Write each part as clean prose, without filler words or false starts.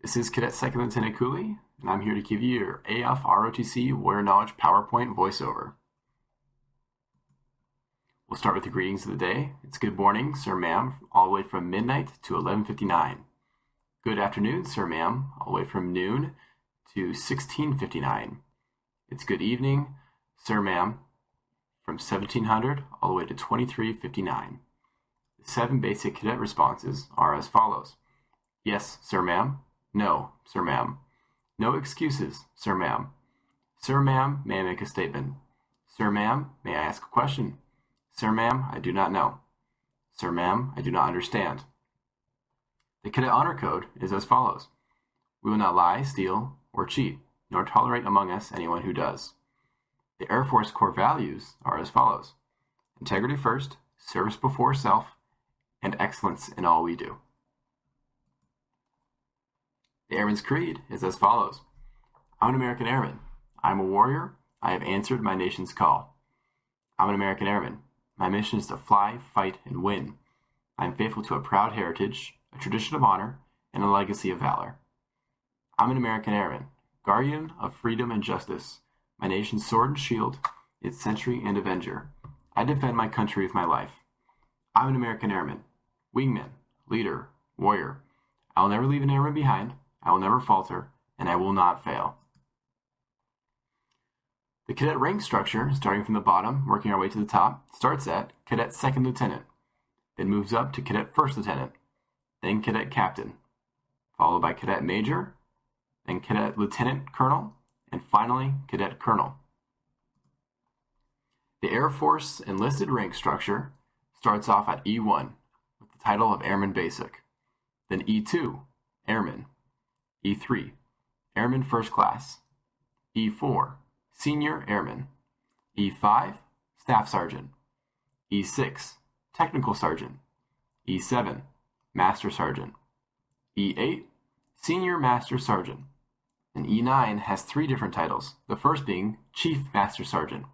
This is Cadet Second Lieutenant Cooley, and I'm here to give you your AFROTC Warrior Knowledge PowerPoint voiceover. We'll start with the greetings of the day. It's good morning, sir, ma'am, all the way from midnight to 11:59. Good afternoon, sir, ma'am, all the way from noon to 16:59. It's good evening, sir, ma'am, from 1700 all the way to 23:59. The 7 basic cadet responses are as follows. Yes, sir, ma'am. No, sir, ma'am. No excuses, sir, ma'am. Sir, ma'am, may I make a statement? Sir, ma'am, may I ask a question? Sir, ma'am, I do not know. Sir, ma'am, I do not understand. The Cadet Honor Code is as follows. We will not lie, steal, or cheat, nor tolerate among us anyone who does. The Air Force core values are as follows. Integrity first, service before self, and excellence in all we do. The Airman's Creed is as follows. I'm an American Airman. I'm a warrior. I have answered my nation's call. I'm an American Airman. My mission is to fly, fight, and win. I am faithful to a proud heritage, a tradition of honor, and a legacy of valor. I'm an American Airman, guardian of freedom and justice, my nation's sword and shield, its sentry and avenger. I defend my country with my life. I'm an American Airman, wingman, leader, warrior. I will never leave an airman behind. I will never falter, and I will not fail. The cadet rank structure, starting from the bottom, working our way to the top, starts at Cadet Second Lieutenant, then moves up to Cadet First Lieutenant, then Cadet Captain, followed by Cadet Major, then Cadet Lieutenant Colonel, and finally Cadet Colonel. The Air Force enlisted rank structure starts off at E1 with the title of Airman Basic, then E2, Airman, E3, Airman First Class, E4, Senior Airman, E5, Staff Sergeant, E6, Technical Sergeant, E7, Master Sergeant, E8, Senior Master Sergeant, and E9 has 3 different titles, the first being Chief Master Sergeant,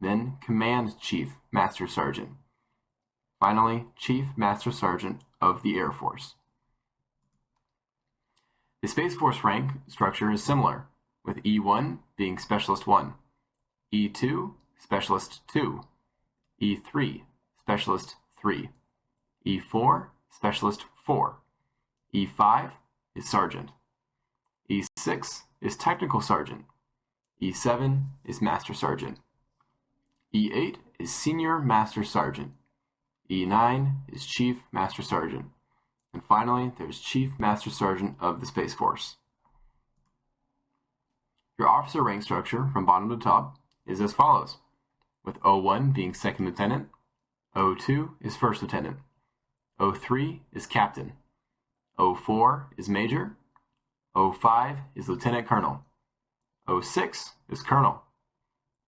then Command Chief Master Sergeant, finally Chief Master Sergeant of the Air Force. The Space Force rank structure is similar, with E1 being Specialist 1, E2 Specialist 2, E3 Specialist 3, E4 Specialist 4, E5 is Sergeant, E6 is Technical Sergeant, E7 is Master Sergeant, E8 is Senior Master Sergeant, E9 is Chief Master Sergeant, and finally, there's Chief Master Sergeant of the Space Force. Your officer rank structure from bottom to top is as follows, with O1 being Second Lieutenant, O2 is First Lieutenant, O3 is Captain, O4 is Major, O5 is Lieutenant Colonel, O6 is Colonel,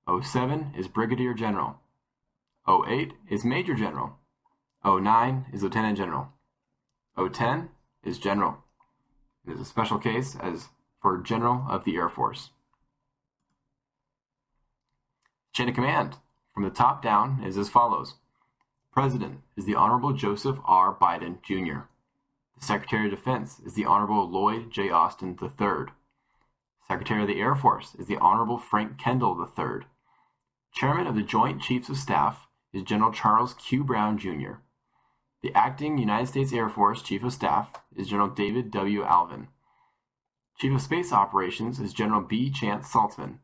O7 is Brigadier General, O8 is Major General, O9 is Lieutenant General, O10 is General. It is a special case as for General of the Air Force. Chain of command from the top down is as follows. President is the Honorable Joseph R. Biden, Jr. The Secretary of Defense is the Honorable Lloyd J. Austin, III. Secretary of the Air Force is the Honorable Frank Kendall, III. Chairman of the Joint Chiefs of Staff is General Charles Q. Brown, Jr. The acting United States Air Force Chief of Staff is General David W. Alvin. Chief of Space Operations is General B. Chance Saltzman.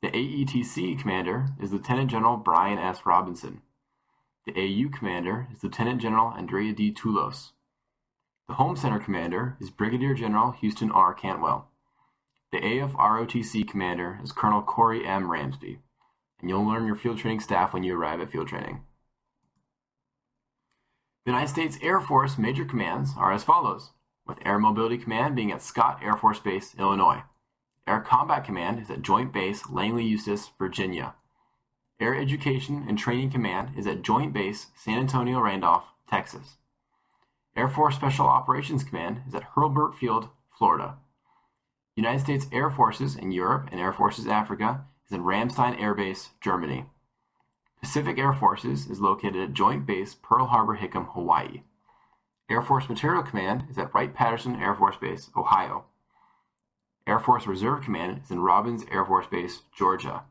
The AETC Commander is Lieutenant General Brian S. Robinson. The AU Commander is Lieutenant General Andrea D. Toulos. The Home Center Commander is Brigadier General Houston R. Cantwell. The AFROTC Commander is Colonel Corey M. Ramsby. And you'll learn your field training staff when you arrive at field training. The United States Air Force major commands are as follows, with Air Mobility Command being at Scott Air Force Base, Illinois. Air Combat Command is at Joint Base Langley Eustis, Virginia. Air Education and Training Command is at Joint Base San Antonio Randolph, Texas. Air Force Special Operations Command is at Hurlburt Field, Florida. United States Air Forces in Europe and Air Forces Africa is in Ramstein Air Base, Germany. Pacific Air Forces is located at Joint Base Pearl Harbor Hickam, Hawaii. Air Force Material Command is at Wright-Patterson Air Force Base, Ohio. Air Force Reserve Command is in Robins Air Force Base, Georgia.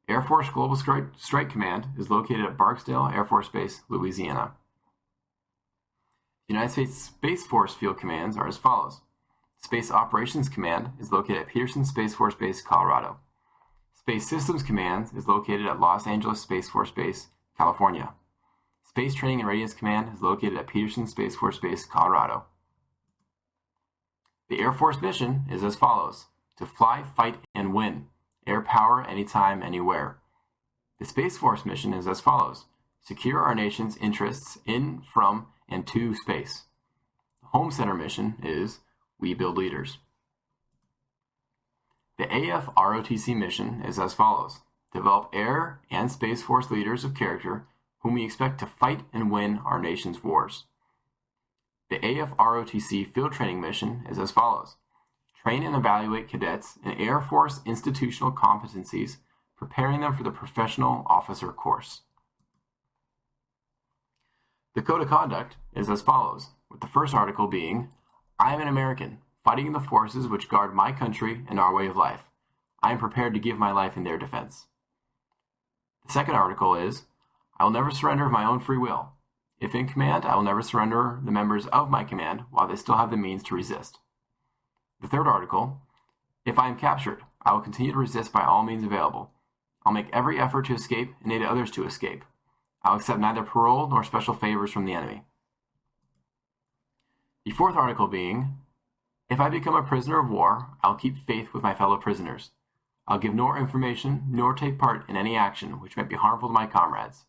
Air Force Global Strike Command is located at Barksdale Air Force Base, Louisiana. United States Space Force Field Commands are as follows. Space Operations Command is located at Peterson Space Force Base, Colorado. Space Systems Command is located at Los Angeles Space Force Base, California. Space Training and Readiness Command is located at Peterson Space Force Base, Colorado. The Air Force mission is as follows: to fly, fight, and win. Air power anytime, anywhere. The Space Force mission is as follows: secure our nation's interests in, from, and to space. The Home Center mission is we build leaders. The AFROTC mission is as follows: develop Air and Space Force leaders of character whom we expect to fight and win our nation's wars. The AFROTC field training mission is as follows: train and evaluate cadets in Air Force institutional competencies, preparing them for the professional officer course. The Code of Conduct is as follows, with the first article being, I am an American, fighting in the forces which guard my country and our way of life. I am prepared to give my life in their defense. The second article is, I will never surrender of my own free will. If in command, I will never surrender the members of my command while they still have the means to resist. The third article, if I am captured, I will continue to resist by all means available. I'll make every effort to escape and aid others to escape. I'll accept neither parole nor special favors from the enemy. The fourth article being, if I become a prisoner of war, I'll keep faith with my fellow prisoners. I'll give no information nor take part in any action which might be harmful to my comrades.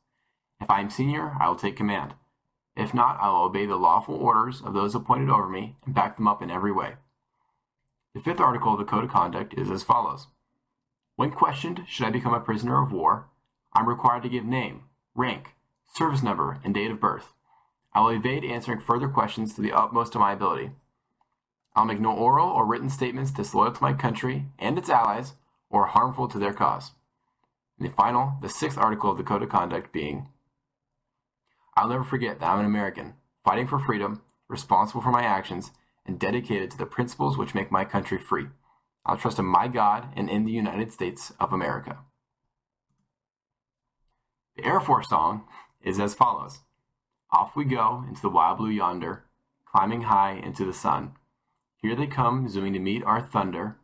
If I am senior, I will take command. If not, I will obey the lawful orders of those appointed over me and back them up in every way. The fifth article of the Code of Conduct is as follows. When questioned, should I become a prisoner of war, I'm required to give name, rank, service number, and date of birth. I will evade answering further questions to the utmost of my ability. I'll make no oral or written statements disloyal to my country and its allies or harmful to their cause. And the sixth article of the Code of Conduct being, I'll never forget that I'm an American, fighting for freedom, responsible for my actions, and dedicated to the principles which make my country free. I'll trust in my God and in the United States of America. The Air Force song is as follows. Off we go into the wild blue yonder, climbing high into the sun. Here they come, zooming to meet our thunder.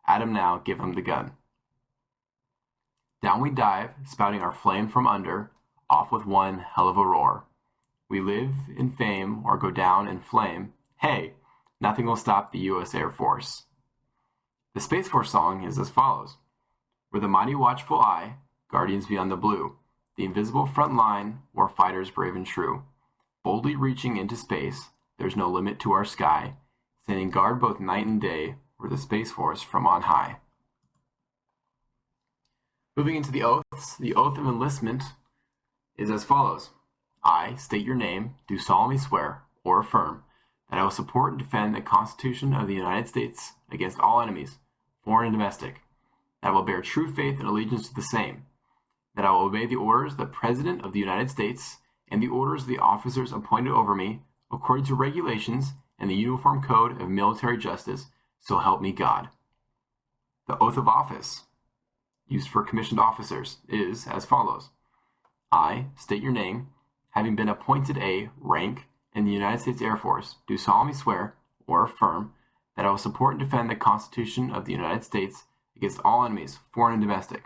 At 'em now, give 'em the gun. Down we dive, spouting our flame from under, off with one hell of a roar. We live in fame or go down in flame. Hey, nothing will stop the U.S. Air Force. The Space Force song is as follows. With a mighty watchful eye, guardians beyond the blue, the invisible front line, war fighters brave and true. Boldly reaching into space, there's no limit to our sky, standing guard both night and day, we're the Space Force from on high. Moving into the oaths, the oath of enlistment is as follows. I state your name, do solemnly swear, or affirm, that I will support and defend the Constitution of the United States against all enemies, foreign and domestic, that I will bear true faith and allegiance to the same, that I will obey the orders of the President of the United States and the orders of the officers appointed over me according to regulations and the Uniform Code of Military Justice, so help me God. The oath of office, used for commissioned officers, is as follows. I state your name, having been appointed a rank in the United States Air Force, do solemnly swear or affirm that I will support and defend the Constitution of the United States against all enemies, foreign and domestic,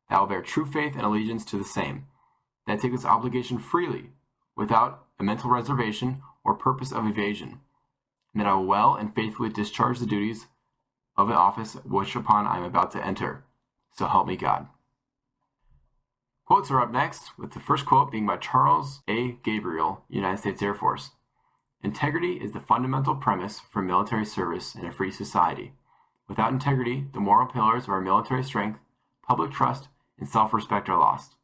that I will bear true faith and allegiance to the same, that I take this obligation freely, without a mental reservation or purpose of evasion, and that I will well and faithfully discharge the duties of the office which upon I am about to enter. So help me God. Quotes are up next, with the first quote being by Charles A. Gabriel, United States Air Force. Integrity is the fundamental premise for military service in a free society. Without integrity, the moral pillars of our military strength, public trust, and self-respect are lost.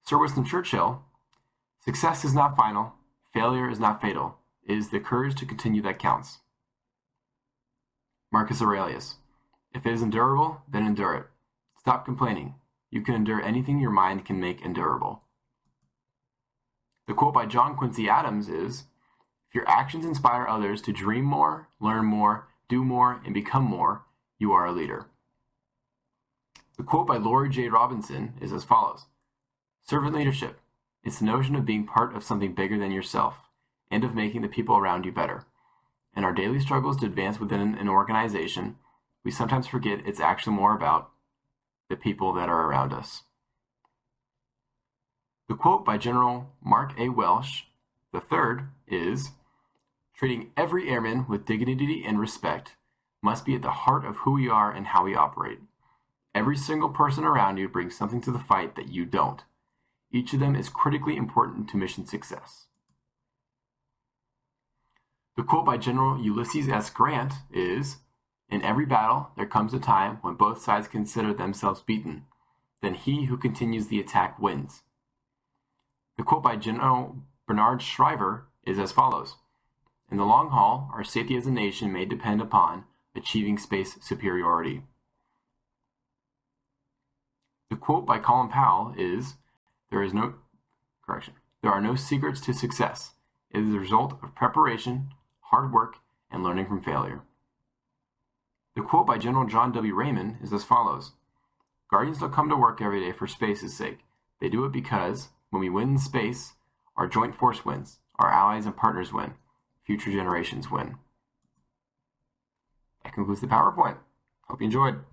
Sir Winston Churchill, success is not final, failure is not fatal. It is the courage to continue that counts. Marcus Aurelius, if it is endurable, then endure it. Stop complaining. You can endure anything your mind can make endurable. The quote by John Quincy Adams is, "If your actions inspire others to dream more, learn more, do more, and become more, you are a leader." The quote by Laurie J. Robinson is as follows: "Servant leadership. It's the notion of being part of something bigger than yourself, and of making the people around you better. In our daily struggles to advance within an organization, we sometimes forget it's actually more about the people that are around us." The quote by General Mark A. Welsh III is, "Treating every airman with dignity and respect must be at the heart of who we are and how we operate. Every single person around you brings something to the fight that you don't. Each of them is critically important to mission success." The quote by General Ulysses S. Grant is, "In every battle, there comes a time when both sides consider themselves beaten. Then he who continues the attack wins." The quote by General Bernard Shriver is as follows: "In the long haul, our safety as a nation may depend upon achieving space superiority." The quote by Colin Powell is, There are no secrets to success. It is the result of preparation, hard work, and learning from failure." The quote by General John W. Raymond is as follows: "Guardians don't come to work every day for space's sake. They do it because, when we win in space, our joint force wins, our allies and partners win, future generations win." That concludes the PowerPoint. Hope you enjoyed.